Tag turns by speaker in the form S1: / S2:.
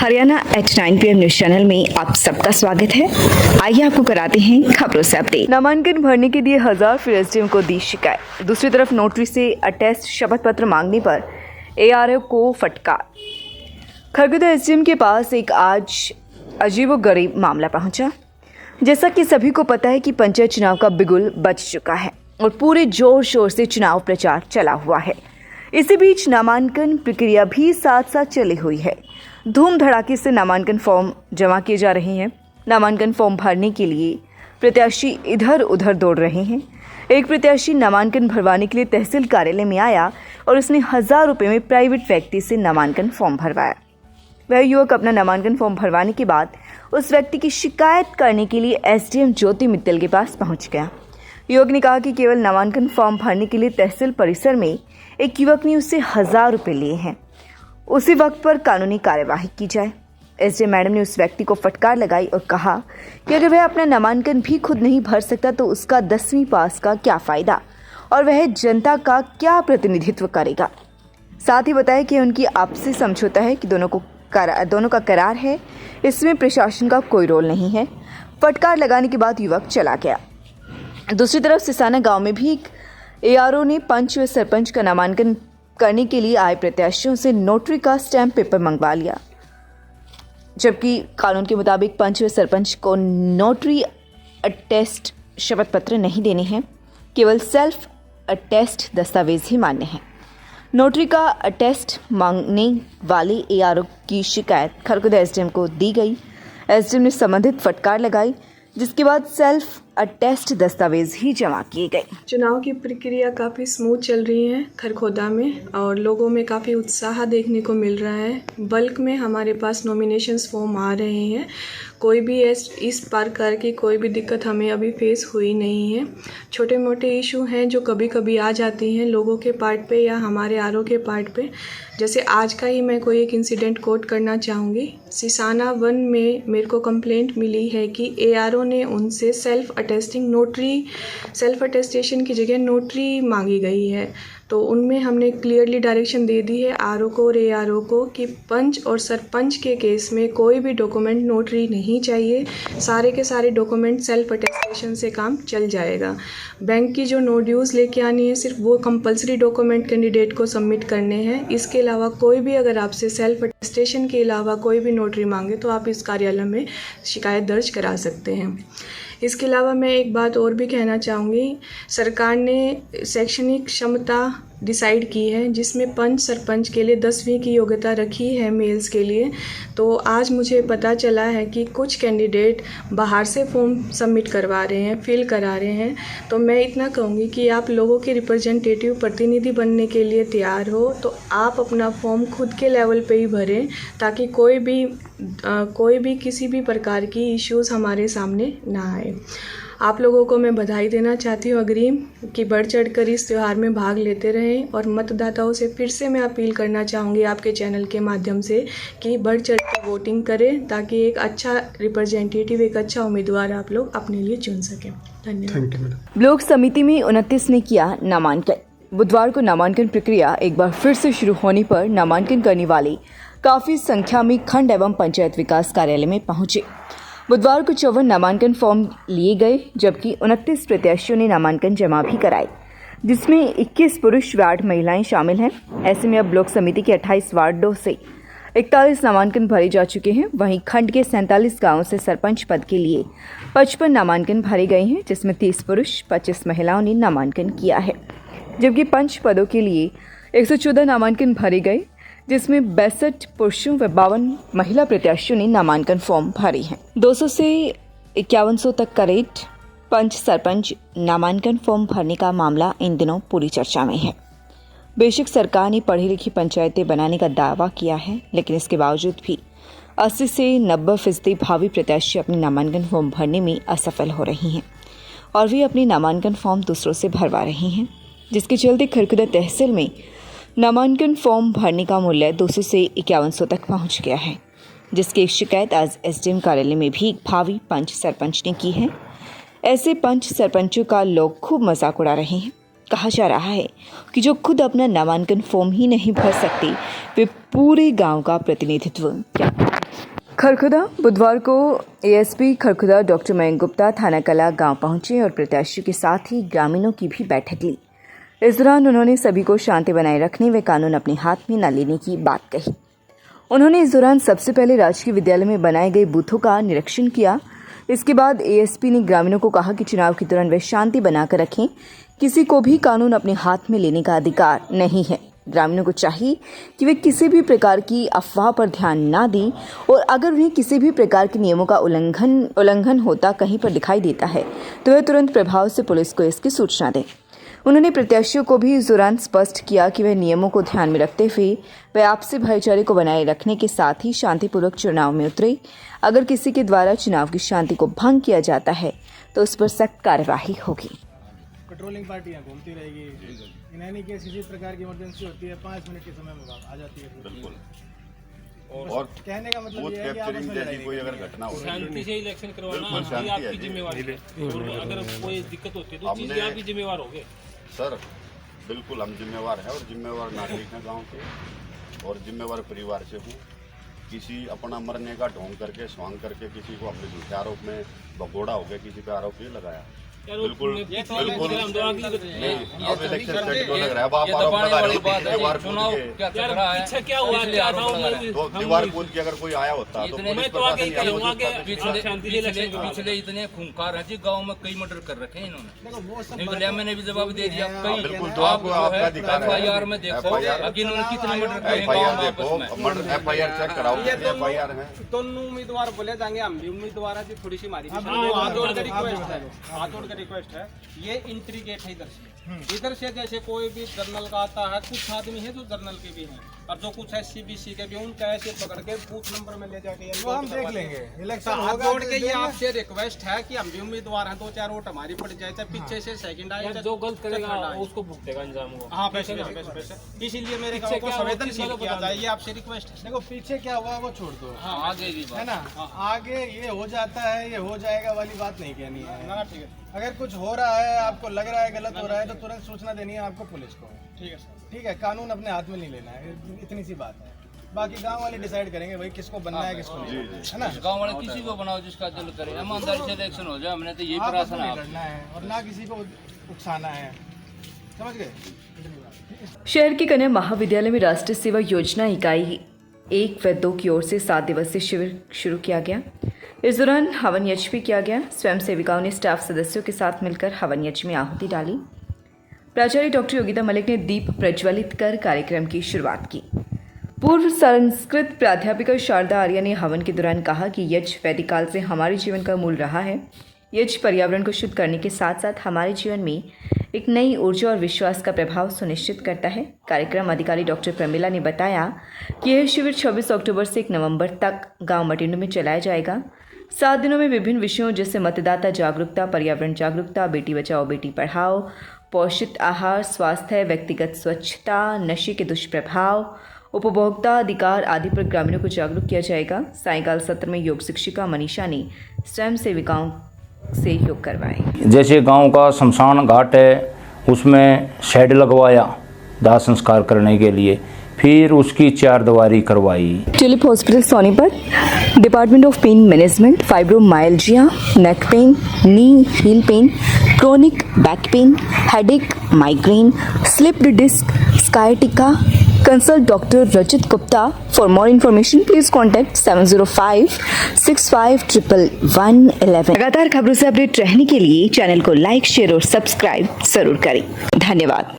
S1: Haryana H9 PM news channel में आप सबका स्वागत है। आइए आपको कराते हैं खबरों से अपडेट। नामांकन भरने के लिए 1000 फिर एसडीएम को दी शिकायत। दूसरी तरफ नोटरी से अटेस्ट शपथ पत्र मांगने पर एआरओ को फटकार। खरगोदा एसडीएम के पास एक आज अजीबोगरीब मामला पहुंचा। जैसा कि सभी को पता है कि पंचायत चुनाव का बिगुल बज चुका है और पूरे जोर शोर से चुनाव प्रचार चला हुआ है। इसी बीच नामांकन प्रक्रिया भी साथ साथ चली हुई है। धूम धड़ाके से नामांकन फॉर्म जमा किए जा रहे हैं। नामांकन फॉर्म भरने के लिए प्रत्याशी इधर उधर दौड़ रहे हैं। एक प्रत्याशी नामांकन भरवाने के लिए तहसील कार्यालय में आया और उसने 1000 रुपये में प्राइवेट व्यक्ति से नामांकन फॉर्म भरवाया। वह युवक अपना नामांकन फॉर्म भरवाने के बाद उस व्यक्ति की शिकायत करने के लिए एसडीएम ज्योति मित्तल के पास पहुंच गया। युवक ने कहा कि केवल नामांकन फॉर्म भरने के लिए तहसील परिसर में एक युवक ने उससे 1000 रुपये लिए हैं। उसी वक्त पर कानूनी कार्यवाही की जाए। एसडीएम मैडम ने उस व्यक्ति को फटकार लगाई और कहा कि अगर वह अपना नामांकन भी खुद नहीं भर सकता तो उसका 10वीं पास का क्या फ़ायदा और वह जनता का क्या प्रतिनिधित्व करेगा। साथ ही बताया कि उनकी आपसी समझौता है कि दोनों का करार है, इसमें प्रशासन का कोई रोल नहीं है। फटकार लगाने के बाद युवक चला गया। दूसरी तरफ सिसाना गांव में भी एक एआरओ ने पंच व सरपंच का नामांकन करने के लिए आए प्रत्याशियों से नोटरी का स्टैम्प पेपर मंगवा लिया, जबकि कानून के मुताबिक पंच व सरपंच को नोटरी अटेस्ट शपथ पत्र नहीं देने हैं, केवल सेल्फ अटेस्ट दस्तावेज ही मान्य हैं। नोटरी का अटेस्ट मांगने वाले एआरओ की शिकायत खरगोदा एसडीएम को दी गई। एसडीएम ने संबंधित फटकार लगाई, जिसके बाद सेल्फ अटेस्ट दस्तावेज ही जमा किए गए।
S2: चुनाव की प्रक्रिया काफ़ी स्मूथ चल रही है खरगोदा में और लोगों में काफ़ी उत्साह देखने को मिल रहा है। बल्क में हमारे पास नॉमिनेशंस फॉर्म आ रहे हैं। कोई भी इस प्रकार की कोई भी दिक्कत हमें अभी फेस हुई नहीं है। छोटे मोटे इशू हैं जो कभी कभी आ जाती हैं लोगों के पार्ट पे या हमारे आरओ के पार्ट पे। जैसे आज का ही मैं कोई एक इंसिडेंट कोट करना चाहूँगी। सिसाना 1 में मेरे को कंप्लेंट मिली है कि एआरओ ने उनसे सेल्फ अटेस्टेशन की जगह नोटरी मांगी गई है। तो उनमें हमने क्लियरली डायरेक्शन दे दी है आरओ को और एआरओ को कि पंच और सरपंच के केस में कोई भी डॉक्यूमेंट नोटरी नहीं चाहिए। सारे के सारे डॉक्यूमेंट सेल्फ अटेस्टेशन से काम चल जाएगा। बैंक की जो नो ड्यूज़ लेके आनी है सिर्फ वो कंपलसरी डॉक्यूमेंट कैंडिडेट को सबमिट करने हैं। इसके अलावा कोई भी अगर आपसे सेल्फ अटेस्टेशन के अलावा कोई भी नोटरी मांगे तो आप इस कार्यालय में शिकायत दर्ज करा सकते हैं। इसके अलावा मैं एक बात और भी कहना चाहूँगी। सरकार ने शैक्षणिक क्षमता डिसाइड की है जिसमें पंच सरपंच के लिए 10वीं की योग्यता रखी है मेल्स के लिए। तो आज मुझे पता चला है कि कुछ कैंडिडेट बाहर से फॉर्म सबमिट करवा रहे हैं, फिल करा रहे हैं। तो मैं इतना कहूँगी कि आप लोगों के रिप्रेजेंटेटिव प्रतिनिधि बनने के लिए तैयार हो तो आप अपना फॉर्म खुद के लेवल पे ही भरें ताकि कोई भी किसी भी प्रकार की इश्यूज़ हमारे सामने ना आए। आप लोगों को मैं बधाई देना चाहती हूँ अग्रिम कि बढ़ चढ़ कर इस त्यौहार में भाग लेते रहें और मतदाताओं से फिर से मैं अपील करना चाहूँगी आपके चैनल के माध्यम से कि बढ़ चढ़ कर वोटिंग करें ताकि एक अच्छा रिप्रेजेंटेटिव, एक अच्छा उम्मीदवार आप लोग अपने लिए चुन सकें। धन्यवाद।
S1: ब्लॉक समिति में 29 ने किया नामांकन। बुधवार को नामांकन प्रक्रिया एक बार फिर से शुरू होने पर नामांकन करने वाले काफी संख्या में खंड एवं पंचायत विकास कार्यालय में पहुंचे। बुधवार को 54 नामांकन फॉर्म लिए गए, जबकि 29 प्रत्याशियों ने नामांकन जमा भी कराए, जिसमें 21 पुरुष व 8 महिलाएं शामिल हैं। ऐसे में अब ब्लॉक समिति के 28 वार्डों से 41 नामांकन भरे जा चुके हैं। वहीं खंड के 47 गांवों से सरपंच पद के लिए 55 नामांकन भरे गए हैं, जिसमें 30 पुरुष 25 महिलाओं ने नामांकन किया है, जबकि पंच पदों के लिए 114 नामांकन भरे गए, जिसमें 62 पुरुषों व 52 महिला प्रत्याशियों ने नामांकन फॉर्म भरे हैं। 200 से 5100 तक का रेट पंच सरपंच नामांकन फॉर्म भरने का मामला इन दिनों पूरी चर्चा में है। बेशक सरकार ने पढ़ी लिखी पंचायतें बनाने का दावा किया है, लेकिन इसके बावजूद भी 80 से 90% भावी प्रत्याशी अपने नामांकन फॉर्म भरने में असफल हो रही हैं और वे अपने नामांकन फॉर्म दूसरों से भरवा रहे हैं, जिसके चलते खरगोदा तहसील में नामांकन फॉर्म भरने का मूल्य 200 से 5100 तक पहुंच गया है, जिसकी एक शिकायत आज एसडीएम कार्यालय में भी एक भावी पंच सरपंच ने की है। ऐसे पंच सरपंचों का लोग खूब मजाक उड़ा रहे हैं। कहा जा रहा है कि जो खुद अपना नामांकन फॉर्म ही नहीं भर सकते वे पूरे गांव का प्रतिनिधित्व क्या करें। खरखुदा बुधवार को एएसपी खरखुदा डॉक्टर मयंक गुप्ता थाना कला गांव पहुंचे और प्रत्याशियों के साथ ही ग्रामीणों की भी बैठक ली। इस दौरान उन्होंने सभी को शांति बनाए रखने व कानून अपने हाथ में न लेने की बात कही। उन्होंने इस दौरान सबसे पहले राजकीय विद्यालय में बनाए गए बूथों का निरीक्षण किया। इसके बाद एएसपी ने ग्रामीणों को कहा कि चुनाव के दौरान वे शांति बनाकर रखें। किसी को भी कानून अपने हाथ में लेने का अधिकार नहीं है। ग्रामीणों को चाहिए कि वे किसी भी प्रकार की अफवाह पर ध्यान ना दें और अगर उन्हें किसी भी प्रकार के नियमों का उल्लंघन होता कहीं पर दिखाई देता है तो वे तुरंत प्रभाव से पुलिस को इसकी सूचना दें। उन्होंने प्रत्याशियों को भी इस दौरान स्पष्ट किया कि वे नियमों को ध्यान में रखते हुए वे आपसी भाईचारे को बनाए रखने के साथ ही शांतिपूर्वक चुनाव में उतरे। अगर किसी के द्वारा चुनाव की शांति को भंग किया जाता है तो उस पर सख्त कार्यवाही होगी।
S3: पेट्रोलिंग पार्टियां घूमती रहेगी। इन एनी केस किसी प्रकार की इमरजेंसी होती है 5 मिनट के समय में आ जाती है।
S4: बिल्कुल।
S3: और कहने का मतलब ये है कि आपस में लड़ाई
S4: कोई अगर घटना हो
S5: शांति से इलेक्शन करवाना ये आपकी जिम्मेवारी है। और अगर कोई दिक्कत होती है तो चीज़ आप भी जिम्मेवार होगे।
S4: सर बिल्कुल हम जिम्मेवार हैं और जिम्मेवार नागरिक हैं गांव के और जिम्मेवार परिवार से हूँ। किसी अपना मरने का ढोंग करके स्वांग करके किसी को अपने झूठे आरोप में भगोड़ा हो गया, किसी पे आरोप ये लगाया। बिल्कुल बिल्कुल अब इलेक्शन सेट को लग रहा है। अब आप आरोप लगा रहे हो दीवार कूद के
S5: क्या हुआ
S4: तो दीवार कूद के अगर कोई आया होता तो पुलिस प्रशासन
S6: पिछले इतने खूंखार हैं जी गांव में कई मर्डर कर रखे हैं इन्होंने। निकलिया मैंने भी जवाब दे दिया।
S4: बिल्कुल तो आपको आपका अधिकार है।
S6: एफआईआर में देखो अभी इन्होंने कितने मर्डर करे
S4: एफआईआर देखो, एफआईआर चेक कराओ। एफआईआर है
S3: दोनों उम्मीदवार बोले जाएंगे। हम भी उम्मीदवार है थोड़ी सी मारी हाथ रिक्वेस्ट है। ये एंट्री गेट है इधर से जैसे कोई भी जर्नल का आता है, कुछ आदमी है जो जर्नल के भी हैं और जो कुछ SCBC के भी उनका ऐसे पकड़ के बूथ नंबर में ले जाके हम देख लेंगे। इलेक्शन हाथ जोड़ के ये आपसे रिक्वेस्ट है कि हम भी उम्मीदवार हैं, 2-4 वोट हमारी पड़ जाए चाहे पीछे से सेकंड आए,
S5: जो गलत करेगा उसको भुगतेगा अंजाम वो।
S3: हाँ पैसे इसीलिए मेरे गाँव को संवेदनशील किया जाए, ये आपसे रिक्वेस्ट है। देखो पीछे क्या हुआ वो छोड़ दो,
S6: आगे भी
S3: है ना। आगे ये हो जाता है ये हो जाएगा वाली बात नहीं कहनी है। ठीक है, अगर कुछ हो रहा है आपको लग रहा है गलत हो रहा है तो तुरंत सूचना देनी है आपको पुलिस को। ठीक है सर, ठीक है। कानून अपने हाथ में नहीं लेना है, इतनी सी बात है। बाकी गांव वाले डिसाइड करेंगे भाई किसको बनना है किसको नहीं, है ना।
S6: गांव वाले किसी को बनाओ जिसका दिल करे, ईमानदारी से इलेक्शन हो जाए। हमने तो यही प्रयास
S3: करना है और ना किसी को उकसाना है, समझ गए।
S1: शहर के कन्या महाविद्यालय में राष्ट्रीय सेवा योजना इकाई 1 व 2 की ओर से 7 दिवसीय शिविर शुरू किया गया। इस दौरान हवन यज्ञ भी किया गया। स्वयं सेविकाओं ने स्टाफ सदस्यों के साथ मिलकर हवन यज्ञ में आहुति डाली। प्राचार्य डॉक्टर योगिता मलिक ने दीप प्रज्वलित कर कार्यक्रम की शुरुआत की। पूर्व संस्कृत प्राध्यापिका शारदा आर्य ने हवन के दौरान कहा कि यज्ञ वैदिक काल से हमारे जीवन का मूल रहा है। यज्ञ पर्यावरण को शुद्ध करने के साथ साथ हमारे जीवन में एक नई ऊर्जा और विश्वास का प्रभाव सुनिश्चित करता है। कार्यक्रम अधिकारी डॉक्टर प्रमिला ने बताया कि यह शिविर 26 अक्टूबर से 1 नवंबर तक गांव मटिंडू में चलाया जाएगा। 7 दिनों में विभिन्न विषयों जैसे मतदाता जागरूकता, पर्यावरण जागरूकता, बेटी बचाओ बेटी पढ़ाओ, पोषित आहार, स्वास्थ्य, व्यक्तिगत स्वच्छता, नशे के दुष्प्रभाव, उपभोक्ता अधिकार आदि पर ग्रामीणों को जागरूक किया जाएगा। सायंकाल सत्र में योग शिक्षिका मनीषा ने स्वयं सेविकाओं से योग करवाए।
S7: जैसे गांव का शमशान घाट है उसमें शेड लगवाया दाह संस्कार करने के लिए, फिर उसकी 4 दीवारी करवाई।
S1: Tulip hospital Sonipat, department of pain management, fibromyalgia, neck pain, knee heel pain, chronic back pain, headache, migraine, slipped disc, sciatica. Consult doctor Rachit Gupta. For more information please contact 7056511111। लगातार खबरों से अपडेट रहने के लिए चैनल को लाइक, शेयर और subscribe जरूर करें। धन्यवाद।